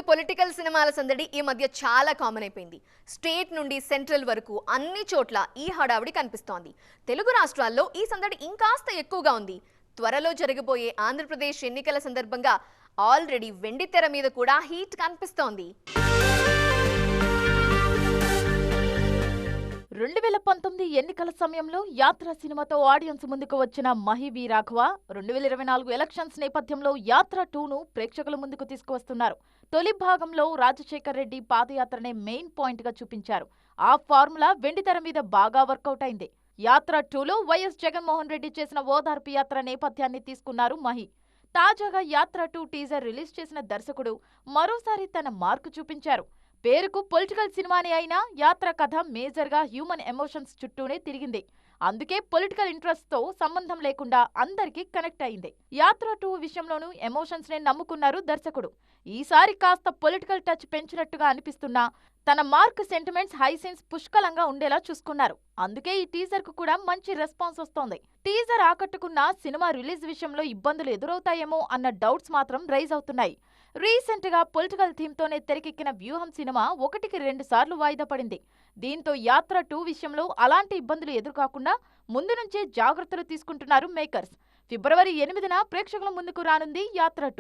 Political సినిమాల సందడి ఈ మధ్య చాలా కామన్ అయిపోయింది. స్టేట్ నుండి సెంట్రల్ వరకు అన్ని చోట్ల ఈ హడావిడి కనిపిస్తోంది. తెలుగు రాష్ట్రాల్లో ఈ సందడి ఇంకాస్త ఎక్కువగా ఉంది. త్వరలో జరగబోయే ఆంధ్రప్రదేశ్ ఎన్నికల సందర్భంగా ఆల్రెడీ వెండితెర మీద కూడా హీట్ కనిపిస్తోంది. 2019 ఎన్నికల సమయంలో యాత్ర సినిమాతో ఆడియన్స్ ముందుకు వచ్చిన మహి వి రాఘవ 2024 ఎలక్షన్స్ నేపథ్యంలో యాత్ర 2ను ప్రేక్షకుల ముందుకు తీసుకువస్తున్నారు. తొలి భాగంలో రాజశేఖర్ రెడ్డి పాదయాత్రనే మెయిన్ పాయింట్ గా చూపించారు. ఆ ఫార్ములా వెండితెర మీద బాగా వర్కౌట్ అయింది. యాత్ర 2లో వైఎస్ జగన్మోహన్ రెడ్డి చేసిన ఓదార్పు యాత్ర నేపథ్యాన్ని తీసుకున్నారు మహి. తాజాగా యాత్ర 2 టీజర్ రిలీజ్ చేసిన దర్శకుడు మరోసారి తన మార్కు చూపించారు. పేరుకు పొలిటికల్ సినిమానే అయినా యాత్ర కథ మేజర్గా హ్యూమన్ ఎమోషన్స్ చుట్టూనే తిరిగింది. అందుకే పొలిటికల్ ఇంట్రెస్ట్ తో సంబంధం లేకుండా అందరికీ కనెక్ట్ అయింది. యాత్ర 2 విషయంలోనూ ఎమోషన్స్ నే నమ్ముకున్నారు దర్శకుడు. ఈసారి కాస్త పొలిటికల్ టచ్ పెంచినట్టుగా అనిపిస్తున్నా తన మార్క్ సెంటిమెంట్స్ హైసెన్స్ పుష్కలంగా ఉండేలా చూసుకున్నారు. అందుకే ఈ టీజర్ కు కూడా మంచి రెస్పాన్స్ వస్తోంది. టీజర్ ఆకట్టుకున్న సినిమా రిలీజ్ విషయంలో ఇబ్బందులు ఎదురవుతాయేమో అన్న డౌట్స్ మాత్రం రైజ్ అవుతున్నాయి. రీసెంట్ గా పొలిటికల్ థీమ్ తోనే తెరకెక్కిన వ్యూహం సినిమా 1కి 2 సార్లు వాయిదా పడింది. దీంతో యాత్ర 2 విషయంలో అలాంటి ఇబ్బందులు ఎదురుకాకుండా ముందు నుంచే జాగ్రత్తలు తీసుకుంటున్నారు మేకర్స్. ఫిబ్రవరి 8న ప్రేక్షకుల ముందుకు రానుంది యాత్ర 2.